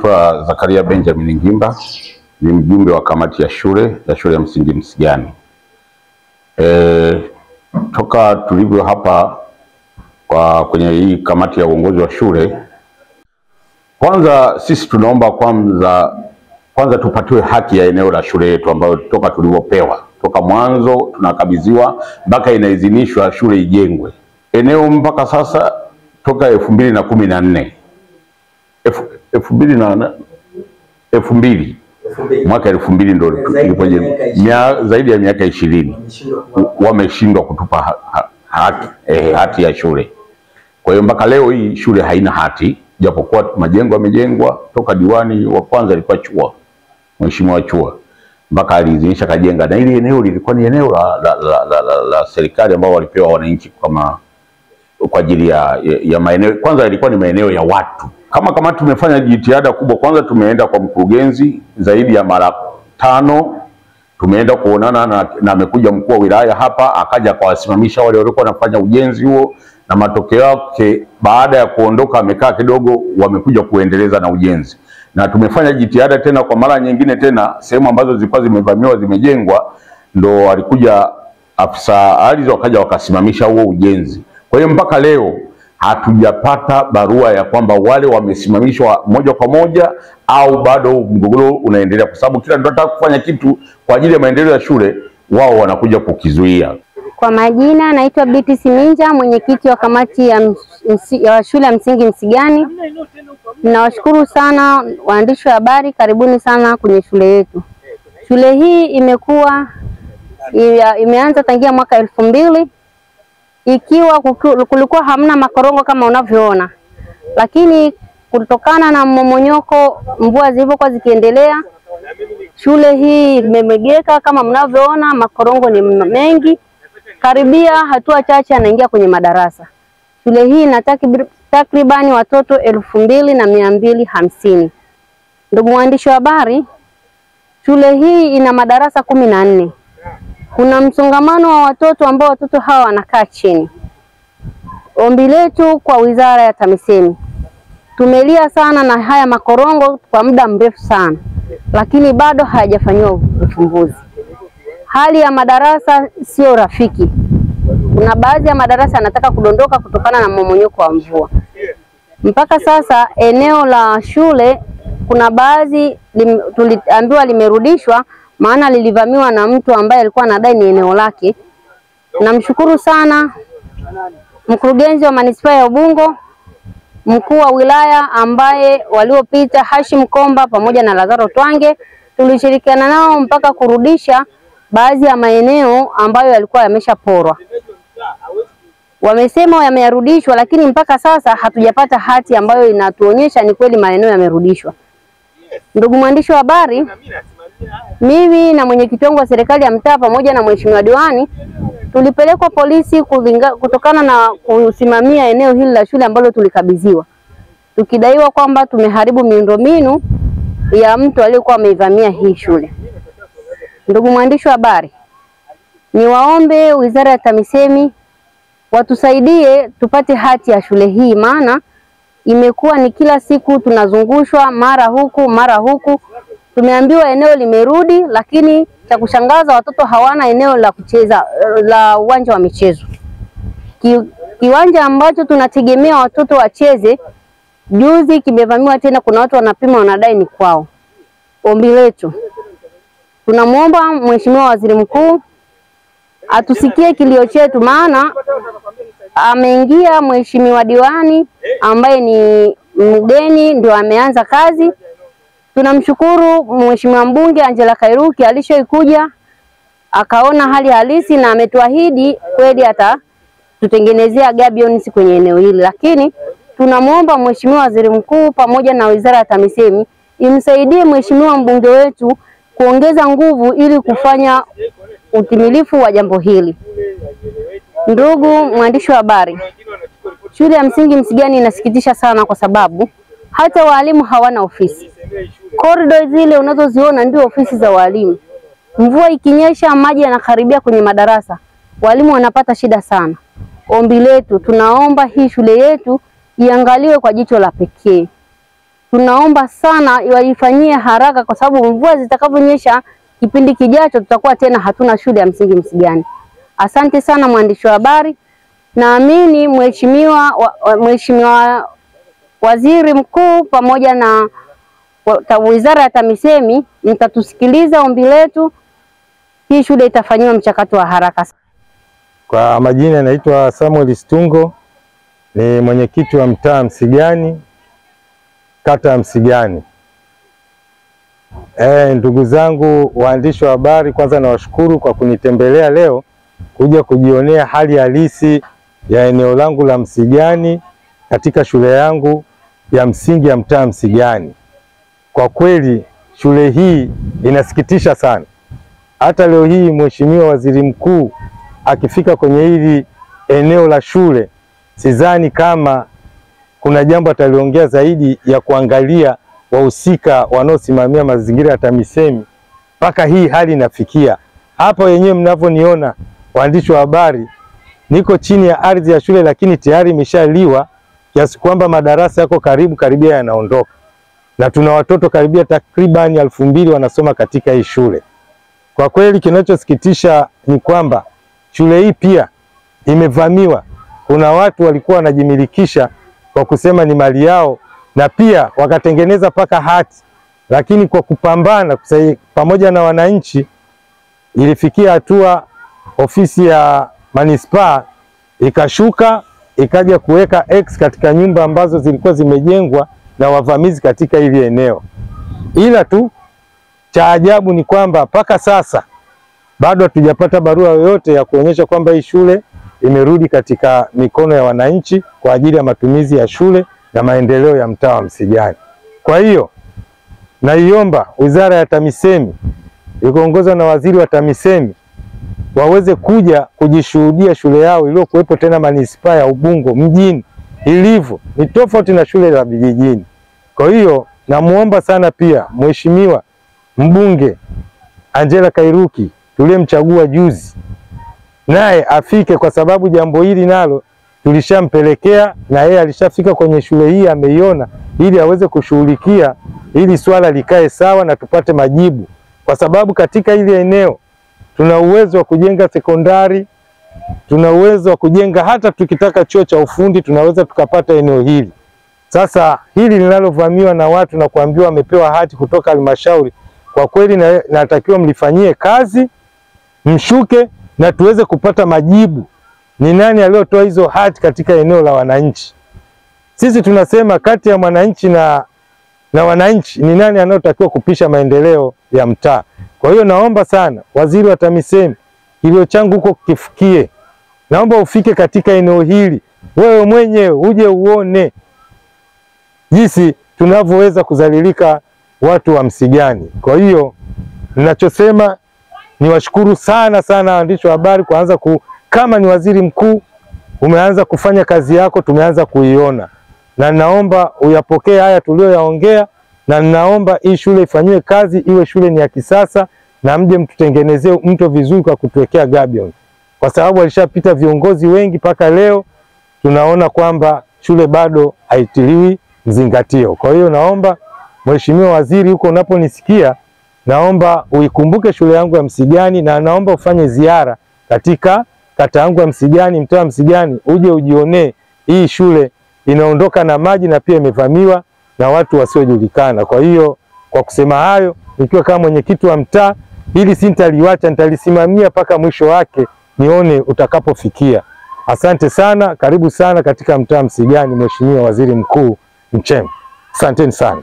Naitwa Zakaria Benjamin Ngimba, ni mjumbe wa kamati ya shule ya msingi Msigani. Toka tulivyo hapa kwenye hii kamati ya uongozi wa shule, kwanza sisi tunaomba kwanza tupatiwe haki ya eneo la shule yetu ambayo toka tulivyopewa, toka mwanzo tunakabidhiwa mpaka inaidhinishwa shule ijengwe. Eneo mpaka sasa toka 2014 mwaka 2000 ndio zaidi ya miaka 20 wameshindwa kutupa hati ya shule. Kwa hiyo mpaka leo hii shule haina hati, japokuwa majengo yamejengwa. Toka diwani wa kwanza alikuwa Chua, Mheshimiwa Chua, mpaka aliidhinisha kajenga, na ile eneo lilikuwa ni eneo la serikali ambao walipewa wananchi kwa ajili ya maeneo. Kwanza ilikuwa ni maeneo ya watu. Kama kamati tumefanya jitihada kubwa. Kwanza tumeenda kwa mkurugenzi zaidi ya mara 5, tumeenda kuonana na amekuja mkuu wa wilaya hapa, akaja akawasimamisha wale waliokuwa wanafanya ujenzi huo, na matokeo yake baada ya kuondoka amekaa kidogo, wamekuja kuendeleza na ujenzi. Na tumefanya jitihada tena kwa mara nyingine tena, sehemu ambazo zilikuwa zimevamiwa zimejengwa, ndo alikuja afisa ardhi wakaja wakasimamisha huo ujenzi. Kwa hiyo mpaka leo hatujapata barua ya kwamba wale wamesimamishwa moja kwa moja au bado mgogoro unaendelea, kwa sababu kila mtu anataka kufanya kitu kwa ajili ya maendeleo ya shule, wao wanakuja kukizuia. Kwa majina naitwa Biti Siminja, mwenyekiti wa kamati ya shule ya msingi Msigani. Ninawashukuru sana waandishi wa habari, karibuni sana kwenye shule yetu. Shule hii imeanza tangia mwaka 2000, ikiwa kulikuwa hamna makorongo kama unavyoona, lakini kutokana na mmomonyoko, mvua zilivyokuwa zikiendelea, shule hii imemegeka. Kama mnavyoona, makorongo ni mengi, karibia hatua chache anaingia kwenye madarasa. Shule hii ina takribani watoto 2250. Ndugu mwandishi wa habari, shule hii ina madarasa 14. Kuna msongamano wa watoto ambao watoto hawa wanakaa chini. Ombi letu kwa Wizara ya TAMISEMI, tumelia sana na haya makorongo kwa muda mrefu sana, lakini bado hayajafanyiwa uchunguzi. Hali ya madarasa sio rafiki. Kuna baadhi ya madarasa yanataka kudondoka kutokana na mmomonyoko wa mvua. Mpaka sasa eneo la shule kuna baadhi tuliambiwa limerudishwa, maana lilivamiwa na mtu ambaye alikuwa anadai ni eneo lake. Namshukuru sana mkurugenzi wa manispaa ya Ubungo, mkuu wa wilaya ambaye waliopita Hashim Komba pamoja na Lazaro Twange, tulishirikiana nao mpaka kurudisha baadhi ya maeneo ambayo yalikuwa yameshaporwa. Wamesema yameyarudishwa, lakini mpaka sasa hatujapata hati ambayo inatuonyesha ni kweli maeneo yamerudishwa. Ndugu mwandishi wa habari, mimi na mwenyekiti wangu wa serikali ya mtaa pamoja na mheshimiwa diwani tulipelekwa polisi kutokana na kusimamia eneo hili la shule ambalo tulikabidhiwa, tukidaiwa kwamba tumeharibu miundombinu ya mtu aliyekuwa ameivamia hii shule. Ndugu mwandishi wa habari, niwaombe Wizara ya TAMISEMI watusaidie tupate hati ya shule hii, maana imekuwa ni kila siku tunazungushwa mara huku mara huku. Tumeambiwa eneo limerudi, lakini cha kushangaza watoto hawana eneo la kucheza la uwanja wa michezo. Kiwanja ambacho tunategemea watoto wacheze, juzi kimevamiwa tena, kuna watu wanapima wanadai ni kwao. Ombi letu, tunamuomba Mheshimiwa Waziri Mkuu atusikie kilio chetu, maana ameingia Mheshimiwa diwani ambaye ni mgeni, ndio ameanza kazi. Tunamshukuru Mheshimiwa mbunge Angela Kairuki, alishoikuja akaona hali halisi na ametuahidi kweli atatutengenezea gabions kwenye eneo hili. Lakini tunamuomba Mheshimiwa Waziri Mkuu pamoja na Wizara ya TAMISEMI imsaidie Mheshimiwa mbunge wetu kuongeza nguvu ili kufanya utimilifu wa jambo hili. Ndugu mwandishi wa habari, shule ya msingi Msigani inasikitisha sana kwa sababu hata walimu hawana ofisi. Corridor zile unazoziona ndio ofisi za walimu. Mvua ikinyesha, maji yanakaribia kwenye madarasa, walimu wanapata shida sana. Ombi letu, tunaomba hii shule yetu iangaliwe kwa jicho la pekee. tunaomba sana waifanyie haraka, kwa sababu mvua zitakavyonyesha kipindi kijacho tutakuwa tena hatuna shule ya msingi Msigani. Asante sana mwandishi wa habari. Naamini Mheshimiwa Waziri Mkuu pamoja na Wizara ya TAMISEMI mtatusikiliza ombi letu. Hii shule itafanyiwa mchakato wa haraka. Kwa majina naitwa Samuel Stungo, ni mwenyekiti wa mtaa Msigani, kata ya Msigani. Ndugu zangu waandishi wa habari, kwanza nawashukuru kwa kunitembelea leo kuja kujionea hali halisi ya eneo langu la Msigani katika shule yangu ya msingi ya mtaa Msigani. Kwa kweli shule hii inasikitisha sana. Hata leo hii Mheshimiwa Waziri Mkuu akifika kwenye hili eneo la shule, sidhani kama kuna jambo ataliongea zaidi ya kuangalia wahusika wanaosimamia mazingira ya TAMISEMI mpaka hii hali inafikia. Hapa wenyewe mnavyoniona waandishi wa habari, niko chini ya ardhi ya shule, lakini tayari imeshaliwa kiasi kwamba madarasa yako karibia yanaondoka, na tuna watoto karibia takriban 2000 wanasoma katika hii shule. Kwa kweli kinachosikitisha ni kwamba shule hii pia imevamiwa. Kuna watu walikuwa wanajimilikisha kwa kusema ni mali yao, na pia wakatengeneza paka hati, lakini kwa kupambana pamoja na wananchi ilifikia hatua ofisi ya manispaa ikashuka ikaja kuweka X katika nyumba ambazo zilikuwa zimejengwa na wavamizi katika hili eneo. Ila tu cha ajabu ni kwamba mpaka sasa bado hatujapata barua yoyote ya kuonyesha kwamba hii shule imerudi katika mikono ya wananchi kwa ajili ya matumizi ya shule na maendeleo ya mtaa wa Msigani. Kwa hiyo naiomba Wizara ya TAMISEMI ikiongozwa na waziri wa TAMISEMI waweze kuja kujishuhudia shule yao iliyokuwepo tena manispaa ya Ubungo mjini ilivyo, ni tofauti na shule za vijijini. Kwa hiyo namuomba sana pia Mheshimiwa Mbunge Angela Kairuki tuliyemchagua juzi, naye afike, kwa sababu jambo hili nalo tulishampelekea na yeye alishafika kwenye shule hii, ameiona, ili aweze kushughulikia ili swala likae sawa na tupate majibu, kwa sababu katika hili eneo tuna uwezo wa kujenga sekondari, tuna uwezo wa kujenga, hata tukitaka chuo cha ufundi tunaweza tukapata eneo hili. Sasa hili linalovamiwa na watu na kuambiwa wamepewa hati kutoka halmashauri, kwa kweli natakiwa mlifanyie kazi, mshuke na tuweze kupata majibu ni nani aliyotoa hizo hati katika eneo la wananchi. Sisi tunasema kati ya mwananchi na wananchi ni nani anayotakiwa kupisha maendeleo ya mtaa. Kwa hiyo naomba sana waziri wa TAMISEMI, kilio changu huko kifikie. Naomba ufike katika eneo hili, wewe mwenyewe uje uone jinsi tunavyoweza kudhalilika watu wa Msigani. Kwa hiyo ninachosema ni washukuru sana waandishi wa habari kama ni waziri mkuu umeanza kufanya kazi yako, tumeanza kuiona, na naomba uyapokee haya tulioyaongea, na naomba hii shule ifanywe kazi, iwe shule ni ya kisasa, na mje mtutengenezee mto vizuri kwa kutuwekea gabion, kwa sababu walishapita viongozi wengi mpaka leo tunaona kwamba shule bado haitiliwi mzingatio. Kwa hiyo naomba Mheshimiwa Waziri, huko unaponisikia, naomba uikumbuke shule yangu ya Msigani, na naomba ufanye ziara katika kata yangu ya Msigani, mtaa wa Msigani, uje ujionee hii shule inaondoka na maji na pia imevamiwa na watu wasiojulikana. Kwa hiyo kwa kusema hayo, nikiwa kama mwenyekiti wa mtaa, hili sintaliacha, nitalisimamia mpaka mwisho wake nione utakapofikia. Asante sana, karibu sana katika mtaa Msigani, Mheshimiwa Waziri Mkuu Mchemba. Asanteni sana.